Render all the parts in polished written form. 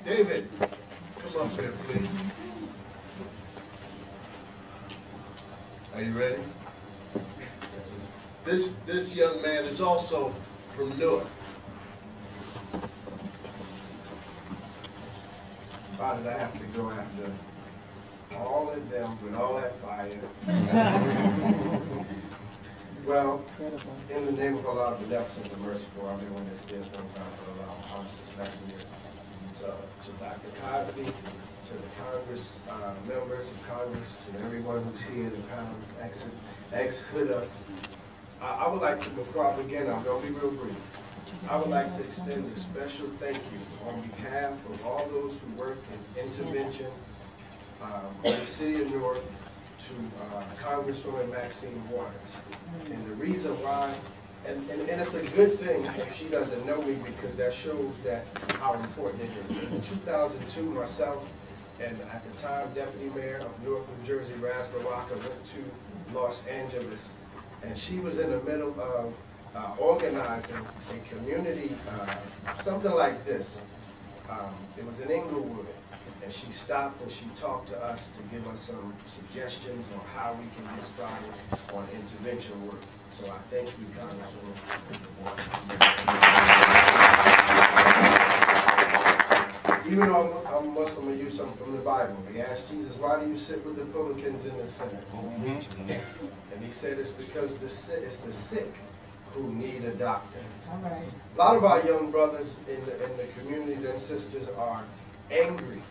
David, come up here, please. Are you ready? This young man is also from Newark. Why did I have to go after all of them with all that fire? Well, in the name of Allah, the beneficent, the merciful, I when this is one time for Allah, Promises Messenger, to Dr. Cosby, to the Congress, members of Congress, to everyone who's here, the panelists, ex-hooders. I would like to, before I begin, I'm going to be real brief. I would like to extend a special thank you on behalf of all those who work in intervention in the city of Newark to Congresswoman Maxine Waters. And the reason why, and it's a good thing if she doesn't know me, because that shows that how important it is. In 2002, myself and at the time Deputy Mayor of Newark, New Jersey, Ras Baraka, went to Los Angeles, and she was in the middle of organizing a community, something like this. It was in Inglewood, and she stopped and she talked to us to give us some suggestions on how we can get started on intervention work. So I thank you, Congresswoman. Even though I'm Muslim, I use something from the Bible. We asked Jesus, why do you sit with the publicans and the sinners? And he said it's because it's the sick who need a doctor. A lot of our young brothers in the communities and sisters are angry.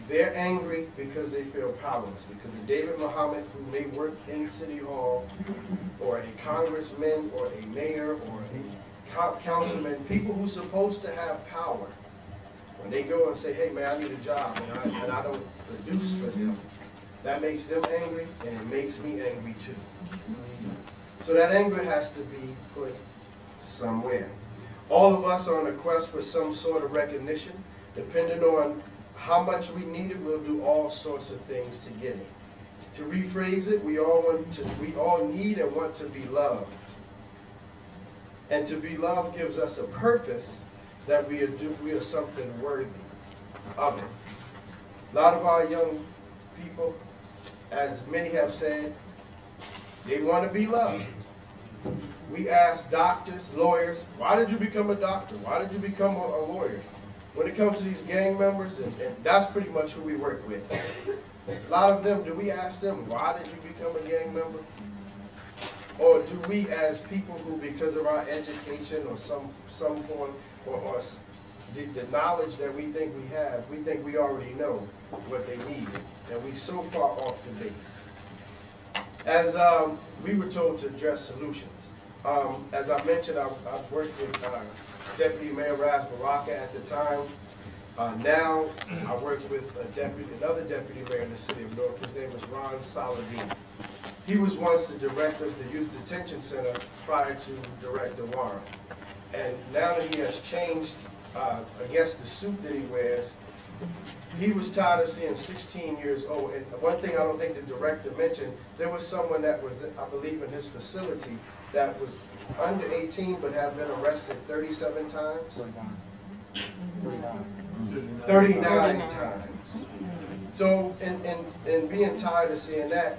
They're angry because they feel powerless, because of David Muhammad, who may work in City Hall, or a congressman, or a mayor, or a councilman, people who's supposed to have power, when they go and say, hey man, I need a job, and I don't produce for them, that makes them angry, and it makes me angry too. So that anger has to be put somewhere. All of us are on a quest for some sort of recognition. Depending on how much we need it, we'll do all sorts of things to get it. To rephrase it, we all need and want to be loved. And to be loved gives us a purpose that we are something worthy of it. A lot of our young people, as many have said, they want to be loved. We ask doctors, lawyers, why did you become a doctor? Why did you become a lawyer? When it comes to these gang members, and that's pretty much who we work with. A lot of them, do we ask them, why did you become a gang member? Or do we, as people who, because of our education or some form, or the knowledge that we think we have, we think we already know what they need, and we so far off the base. As we were told to address solutions. As I mentioned, I've worked with Deputy Mayor Ras Baraka at the time. Now I work with another deputy mayor in the city of Newark. His name is Ron Saladin. He was once the director of the Youth Detention Center prior to Director Warren. And now that he has changed, I guess, the suit that he wears, he was tired of seeing 16 years old. And one thing I don't think the director mentioned, there was someone that was, I believe, in his facility that was under 18 but have been arrested 37 times? 39 times. So, in being tired of seeing that,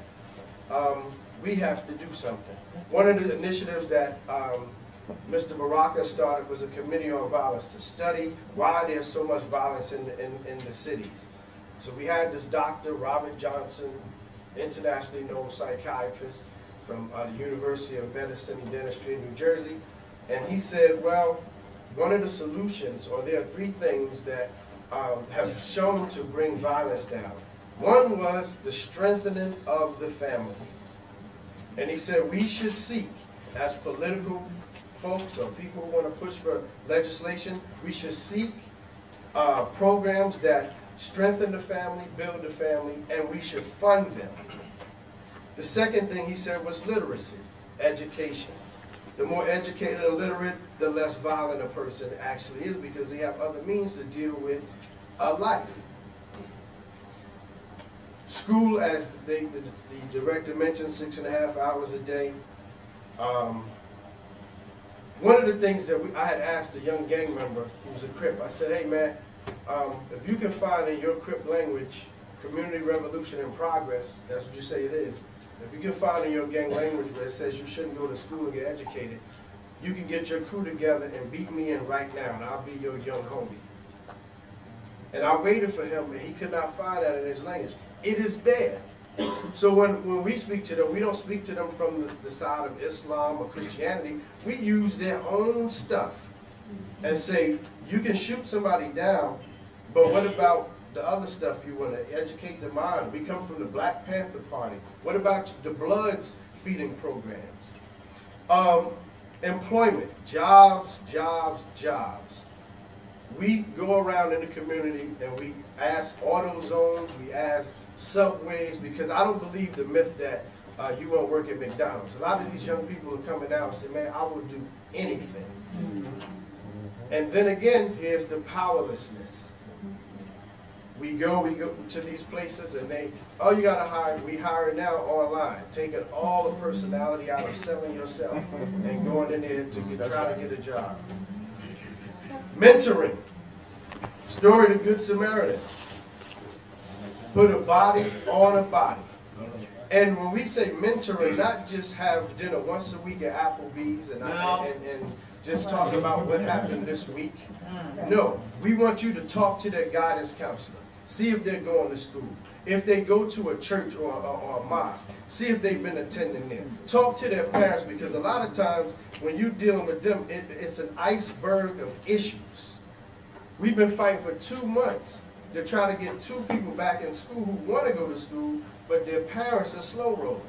we have to do something. One of the initiatives that Mr. Baraka started was a committee on violence to study why there's so much violence in the cities. So we had this doctor, Robert Johnson, internationally known psychiatrist from the University of Medicine and Dentistry in New Jersey, and he said, well, one of the solutions, or there are three things that have shown to bring violence down. One was the strengthening of the family. And he said we should seek, as political folks or people who want to push for legislation, we should seek programs that strengthen the family, build the family, and we should fund them. The second thing he said was literacy, education. The more educated and literate, the less violent a person actually is, because they have other means to deal with life. School, as the director mentioned, 6.5 hours a day. one of the things that I had asked a young gang member who was a Crip, I said, hey man, if you can find in your Crip language, community revolution in progress, that's what you say it is. If you can find in your gang language where it says you shouldn't go to school and get educated, you can get your crew together and beat me in right now, and I'll be your young homie. And I waited for him, and he could not find that in his language. It is there. So when we speak to them, we don't speak to them from the side of Islam or Christianity. We use their own stuff and say, you can shoot somebody down, but what about the other stuff you want to educate the mind? We come from the Black Panther Party. What about the Bloods feeding programs? Employment, jobs, jobs, jobs. We go around in the community and we ask auto zones, we ask subways, because I don't believe the myth that you won't work at McDonald's. A lot of these young people are coming out and say, man, I will do anything. And then again, here's the powerlessness. We go to these places and they, oh, you gotta hire, we hire now online, taking all the personality out of selling yourself and going in there to try to get a job. Mentoring. Story of the Good Samaritan. Put a body on a body. And when we say mentoring, not just have dinner once a week at Applebee's and just talk about what happened this week. No, we want you to talk to their guidance counselor. See if they're going to school. If they go to a church or a mosque, see if they've been attending there. Talk to their parents, because a lot of times when you're dealing with them, it's an iceberg of issues. We've been fighting for 2 months to try to get 2 people back in school who want to go to school, but their parents are slow rolling.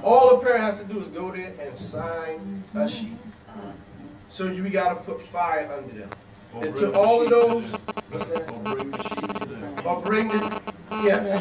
All the parent has to do is go there and sign a sheet. So we got to put fire under them. And to all of those, or bring the, yes.